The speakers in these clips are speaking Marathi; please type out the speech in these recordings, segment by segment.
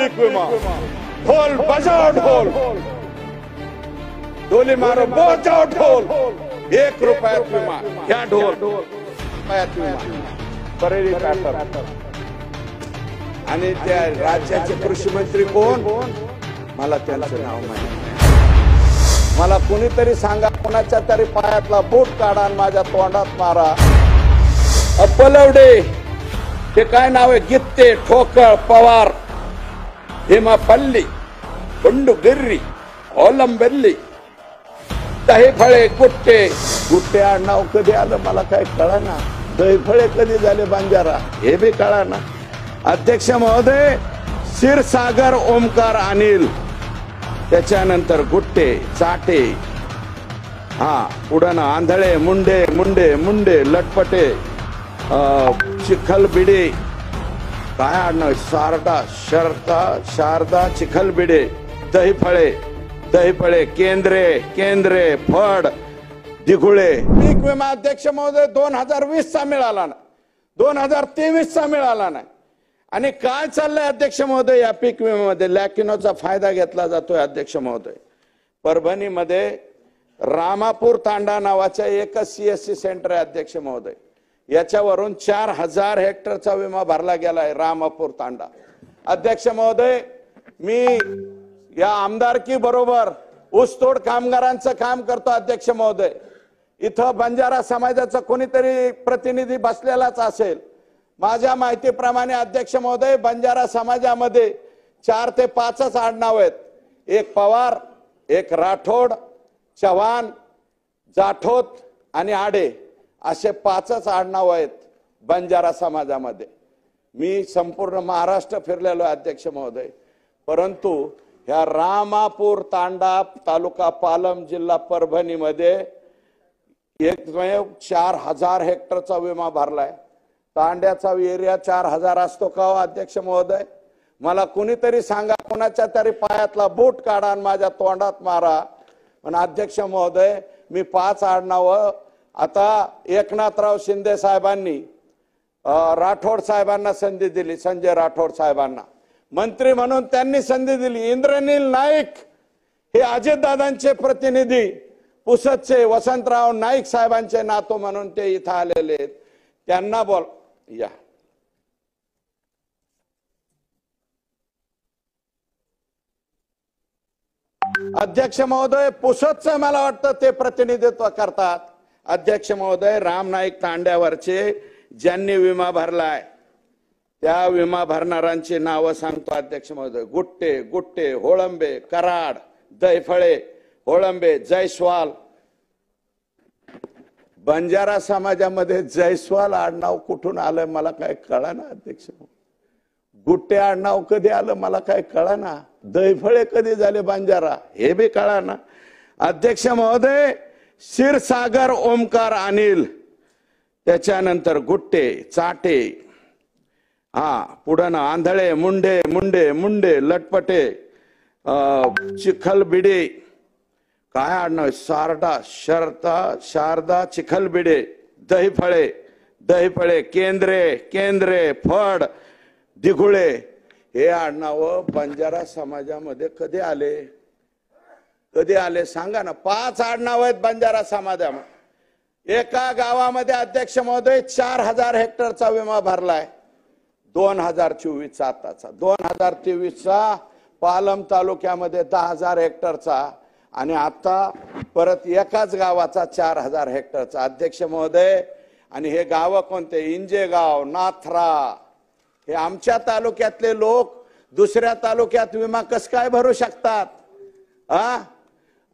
पीक विमा, ढोल बजाओ ढोल, ढोली मारो बजाओ ढोल, 1 रुपयात विमा घ्या ढोल, बरेली पॅटर्न. आणि त्या राज्याचे कृषी मंत्री कोण, मला त्यांचं नाव माहिती नाही. मला कोणीतरी सांगा, कोणाच्या तरी पायातला बूट काढा आणि माझ्या तोंडात मारा. अपलवडे, ते काय नाव आहे, गित्ते, ठोकळ, पवार, हेमापल्ली, बंडू गिर्री, ओलंबेल्ली, दहीफळे, गुट्टे. गुट्टे आडनाव कधी आलं मला काय कळना. दहीफळे कधी झाले बंजारा हे बी कळना. अध्यक्ष महोदय, क्षीरसागर ओमकार अनिल, त्याच्यानंतर गुट्टे, चाटे, पुढं आंधळे, मुंडे मुंडे मुंडे, लटपटे, चिखलबिडे, काय आडनाव, शारदा चिखलबिडे, दहीफळे दहीफळे, केंद्रे, फड, दिघुळे. पीक विमा अध्यक्ष महोदय 2020 चा मिळाला ना, 2023 चा मिळाला नाही. आणि काय चाललंय अध्यक्ष महोदय, या पीक विम्यामध्ये लॅकिनोचा फायदा घेतला जातोय. अध्यक्ष महोदय, परभणीमध्ये रामापूर तांडा नावाच्या एकच CSC सेंटर आहे. अध्यक्ष महोदय, याच्यावरून 4000 हेक्टरचा विमा भरला गेलाय रामापूर तांडा. अध्यक्ष महोदय, मी या आमदारकी बरोबर ऊसतोड कामगारांचं काम करतो. अध्यक्ष महोदय, इथं बंजारा समाजाचा कोणीतरी प्रतिनिधी बसलेलाच असेल. माझ्या माहितीप्रमाणे अध्यक्ष महोदय, बंजारा समाजामध्ये 4 ते 5च आडनाव आहेत. एक पवार, एक राठोड, चव्हाण, जाठोत आणि आडे, असे 5च आडनाव आहेत बंजारा समाजामध्ये. मी संपूर्ण महाराष्ट्र फिरलेलो अध्यक्ष महोदय, परंतु ह्या रामापूर तांडा, तालुका पालम, जिल्हा परभणीमध्ये एकमेव 4000 हेक्टरचा विमा भरलाय. तांड्याचा एरिया 4000 असतो का हो अध्यक्ष महोदय? मला कुणीतरी सांगा, कोणाच्या तरी पायातला बूट काढा आणि माझ्या तोंडात मारा. पण अध्यक्ष महोदय, मी 5 आडनाव आता एकनाथराव शिंदे साहेबांनी राठोड साहेबांना संधी दिली, संजय राठोड साहेबांना मंत्री म्हणून त्यांनी संधी दिली. इंद्रनील नाईक हे अजितदादांचे प्रतिनिधी, पुसदचे वसंतराव नाईक साहेबांचे नातू म्हणून ते इथं आलेले आहेत. त्यांना बोल या. अध्यक्ष महोदय, पुसदचं मला वाटतं ते प्रतिनिधित्व करतात. अध्यक्ष महोदय, राम नाईक तांड्यावरचे ज्यांनी विमा भरलाय त्या विमा भरणाऱ्यांची नावं सांगतो अध्यक्ष महोदय. गुट्टे, होळंबे, कराड, दहीफळे, होळंबे, जयस्वाल. बंजारा समाजामध्ये जयस्वाल आडनाव कुठून आलं मला काय कळना अध्यक्ष. गुट्टे आडनाव कधी आलं मला काय कळना. दहीफळे कधी झाले बंजारा हे बी कळना. अध्यक्ष महोदय, क्षीरसागर ओमकार अनिल, त्याच्यानंतर गुट्टे, चाटे, पुढं आंधळे, मुंडे मुंडे मुंडे, लटपटे, चिखलबिडे, काय आडनाव, शारदा चिखलबिडे, दहीफळे, केंद्रे, फड, दिघुळे. हे आडनाव बंजारा समाजामध्ये कधी आले सांगा ना. 5 आडनाव आहेत बंजारा समाजामध्ये. एका गावामध्ये अध्यक्ष महोदय 4000 हेक्टरचा विमा भरलाय 2024चा. आताचा 2023चा पालम तालुक्यामध्ये 10000 हेक्टरचा, आणि आता परत एकाच गावाचा 4000 हेक्टरचा. अध्यक्ष महोदय, आणि हे गाव कोणते, इंजेगाव, नाथरा, हे आमच्या तालुक्यातले लोक दुसऱ्या तालुक्यात विमा कस काय भरू शकतात?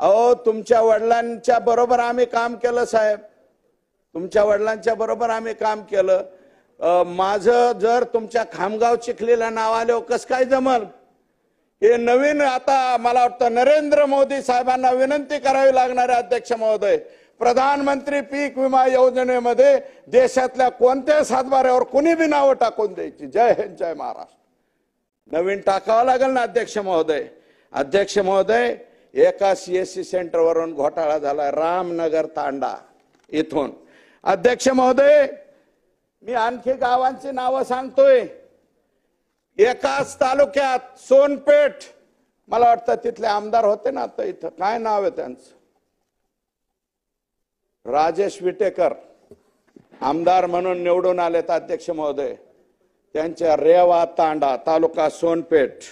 अहो, तुमच्या वडिलांच्या बरोबर आम्ही काम केलं साहेब, तुमच्या वडिलांच्या बरोबर आम्ही काम केलं. माझं जर तुमच्या खामगाव चिखलीला नाव आलं कस काय जमल? हे नवीन आता मला वाटतं नरेंद्र मोदी साहेबांना विनंती करावी लागणार आहे अध्यक्ष महोदय. प्रधानमंत्री पीक विमा योजनेमध्ये देशातल्या कोणत्याच हातभाऱ्यावर कोणी बी नावं टाकून द्यायची. जय हिंद, जय महाराष्ट्र. नवीन टाकावं लागेल ना अध्यक्ष महोदय. अध्यक्ष महोदय, एका CSC सेंटर वरून घोटाळा झाला रामनगर तांडा इथून. अध्यक्ष महोदय, मी आणखी गावांची नावं सांगतोय. एकाच तालुक्यात सोनपेठ, मला वाटतं तिथले आमदार होते ना आता इथं, काय नाव आहे त्यांचं, राजेश विटेकर आमदार म्हणून निवडून आलेत अध्यक्ष महोदय. त्यांच्या रेवा तांडा तालुका सोनपेठ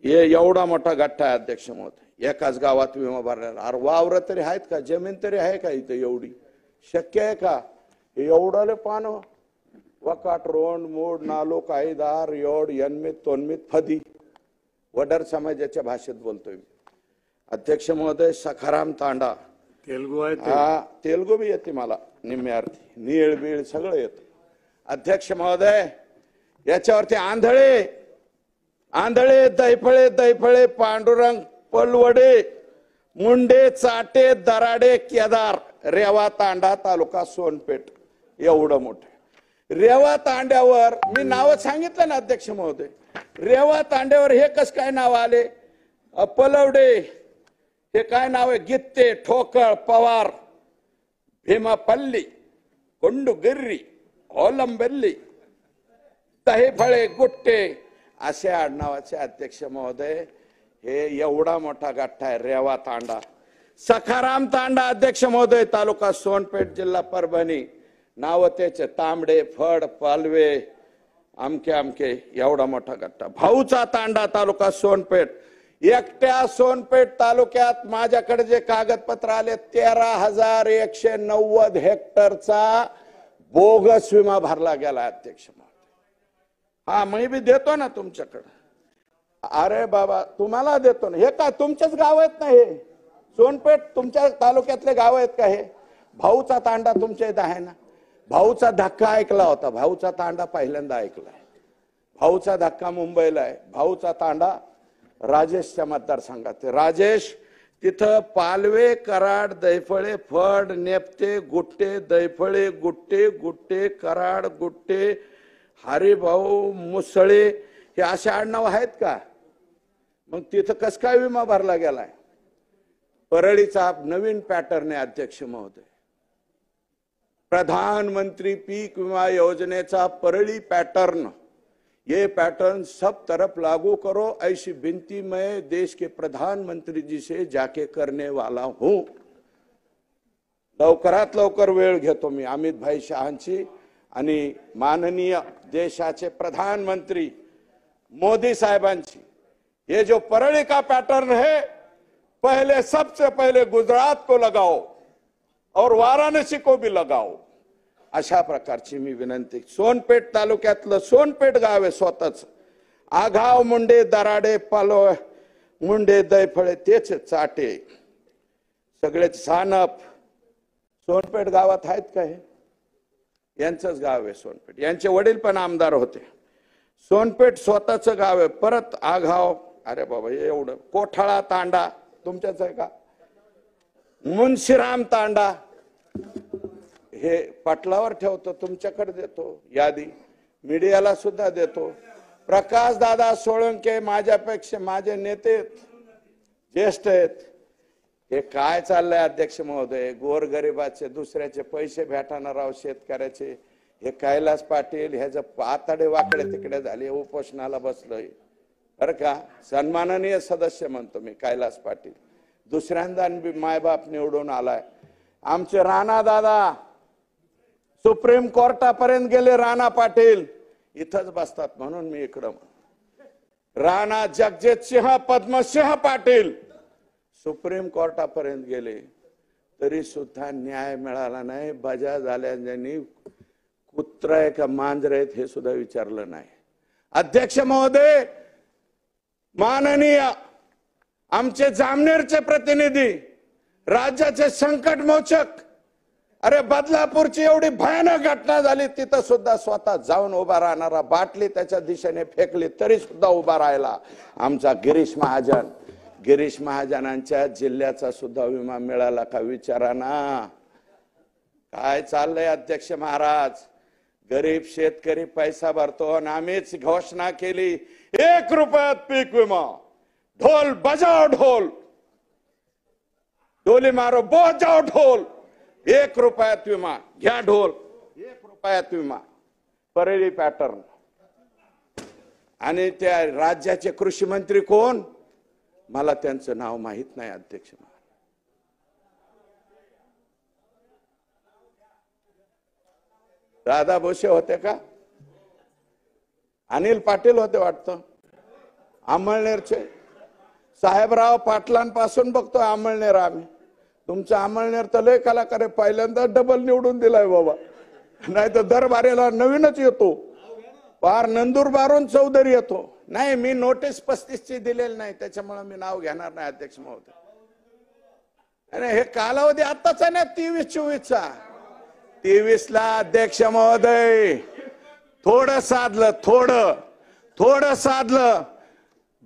हे एवढा मोठा गठ्ठा आहे अध्यक्ष महोदय. एकाच गावात विमा भरलेला. अरे वावर तरी आहेत का, जमीन तरी आहे का इथं एवढी, शक्य आहे का एवढाले पान वकाट रोंड मूड नालो कायदार योड यन्मित तोन्मित फदी वडर समाजाच्या भाषेत बोलतोय मी अध्यक्ष महोदय. सखाराम तांडा तेलुगू आहे, हा तेलुगू बी येते मला निम्मे अर्थी, नीळ बीळ सगळं येतं अध्यक्ष महोदय. याच्यावरती आंधळे आंधळे दैफळे दैफळे पांडुरंग पलवडे मुंडे चाटे दराडे केदार रेवा तांडा तालुका सोनपेठ एवढं मोठं. रेवा तांड्यावर मी नाव सांगितलं ना अध्यक्ष महोदय. रेवा तांड्यावर हे कस काय नाव आले, पलवडे हे काय नाव आहे, गित्ते ठोकळ पवार भीमापल्ली कोंडुगिर्री ओलंबेल्ली दहीफळे गुट्टे असे आडनावाचे अध्यक्ष महोदय. हे एवढा मोठा गठ्ठा आहे रेवा तांडा. सखाराम तांडा अध्यक्ष महोदय तालुका सोनपेठ जिल्हा परभणी. नाव त्याचे तांबडे फड पालवे आमके आमके एवढा मोठा गठ्ठा. भाऊचा तांडा तालुका सोनपेठ. एकट्या सोनपेठ तालुक्यात माझ्याकडे जे कागदपत्र आले 13,190 हेक्टरचा बोगस विमा भरला गेला अध्यक्ष महोदय. हा मी बी देतो ना तुमच्याकडे. अरे बाबा तुम्हाला देतो ना. हे का तुमचेच गाव आहेत ना, हे सोनपेठ तुमच्या तालुक्यातले गाव आहेत का हे? भाऊचा तांडा तुमच्या इथं आहे ना. भाऊचा धक्का ऐकला होता, भाऊचा तांडा पहिल्यांदा ऐकलाय. भाऊचा धक्का मुंबईला आहे, भाऊचा तांडा राजेशच्या मतदारसंघात. राजेश तिथं पालवे कराड दैफळे फड नेपते गुट्टे दैफळे गुट्टे गुट्टे कराड गुट्टे हरिभाऊ मुसळे हे असे आडनाव आहेत का? मग तिथं कस काय विमा भरला गेलाय? परळीचा नवीन पॅटर्न आहे अध्यक्ष महोदय. प्रधानमंत्री पीक विमा योजनेचा परळी पैटर्न. ये पैटर्न सब तरफ लागू करो ऐसी विनती मैं देश के प्रधानमंत्री जी से जाके करने वाला हूं. लवकरात लवकर वेळ घेतो मी अमित भाई शहांची आणि माननीय देशाचे प्रधानमंत्री मोदी साहेबांची. ये जो परळी का पैटर्न है पहले सबसे पहले गुजरात को लगाओ और वाराणसी को भी लगाओ अशा प्रकारची मी विनंती. सोनपेठ तालुक्यातलं सोनपेठ गाव आहे स्वतःच. आघाव मुंडे दराडे पालो मुंडे दैफळे तेच चाटे सगळेच सानप सोनपेठ गावात आहेत का? हे यांचंच गाव आहे सोनपेठ. यांचे वडील पण आमदार होते. सोनपेठ स्वतःच गाव आहे. परत आघाव, अरे बाबा एवढं. कोठाळा तांडा तुमच्याच आहे का? मुन्शीराम तांडा हे पटलावर ठेवतो, तुमच्याकडे देतो यादी, मीडियाला सुद्धा देतो. प्रकाश दादा सोळंके माझ्यापेक्षा माझे नेते ज्येष्ठ आहेत. हे काय चाललंय अध्यक्ष महोदय? गोरगरिबाचे दुसऱ्याचे पैसे भेटणार राव शेतकऱ्याचे. हे कैलास पाटील ह्याचं आताडे वाकडे तिकडे झाले, उपोषणाला बसलोय बरं का. सन्माननीय सदस्य म्हणतो मी कैलास पाटील. दुसऱ्यांदा मायबाप निवडून आलाय. आमचे राणा दादा सुप्रीम कोर्टापर्यंत गेले. राणा पाटील इथंच बसतात म्हणून मी इकडं. राणा जगजित सिंह पद्मसिंह पाटील सुप्रीम कोर्टापर्यंत गेले तरी सुद्धा न्याय मिळाला नाही. बजा झाल्याने कुत्रा आहे का मांजर आहेत हे सुद्धा विचारलं नाही. अध्यक्ष महोदय, माननीय आमचे जामनेरचे प्रतिनिधी, राज्याचे संकट मोचक, अरे बदलापूरची एवढी भयानक घटना झाली तिथं सुद्धा स्वतः जाऊन उभा राहणारा, बाटली त्याच्या दिशेने फेकली तरी सुद्धा उभा राहिला आमचा गिरीश महाजन. गिरीश महाजनांच्या जिल्ह्याचा सुद्धा विमा मिळाला का विचारा ना. काय चाललंय अध्यक्ष महाराज? गरीब शेतकरी पैसा भरतो आणि आम्हीच घोषणा केली 1 रुपयात पीक विमा. ढोल बजाओ ढोल, डोली मारो बजाओ ढोल. 1 रुपयात विमा घ्या ढोल. 1 रुपयात विमा. परळी पॅटर्न आणि त्या राज्याचे कृषी मंत्री कोण, मला त्यांचं नाव माहित नाही अध्यक्ष. दादा भोसे होते का, अनिल पाटील होते वाटतं, अमळनेरचे साहेबराव पाटलांपासून बघतोय अमळनेर आम्ही. तुमचं अमळनेर तर लय कलाकार आहे, पहिल्यांदा डबल निवडून दिलाय बाबा, नाही तर दरबारेला नवीनच येतो, पार नंदुरबारून चौधरी येतो. नाही, मी नोटीस 35 ची दिलेली नाही, त्याच्यामुळे मी नाव घेणार नाही अध्यक्ष महोदय. आणि हे कालावधी आताच आहे ना 23-24चा. 23ला अध्यक्ष महोदय थोडं साधलं.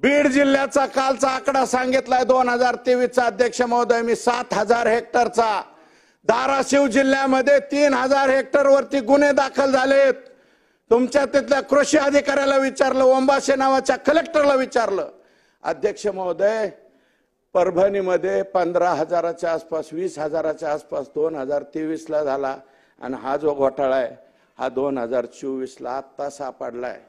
बीड जिल्ह्याचा कालचा आकडा सांगितलाय 2023चा अध्यक्ष महोदय मी 7,000 हेक्टरचा. धाराशिव जिल्ह्यामध्ये 3,000 हेक्टर वरती गुन्हे दाखल झालेत. तुमच्या तिथल्या कृषी अधिकाऱ्याला विचारलं, ओंबाशे नावाच्या कलेक्टरला विचारलं. अध्यक्ष महोदय परभणीमध्ये 15,000च्या आसपास, 20,000च्या आसपास 2023ला झाला. आणि हा जो घोटाळा आहे हा 2024ला आत्ता सापडलाय.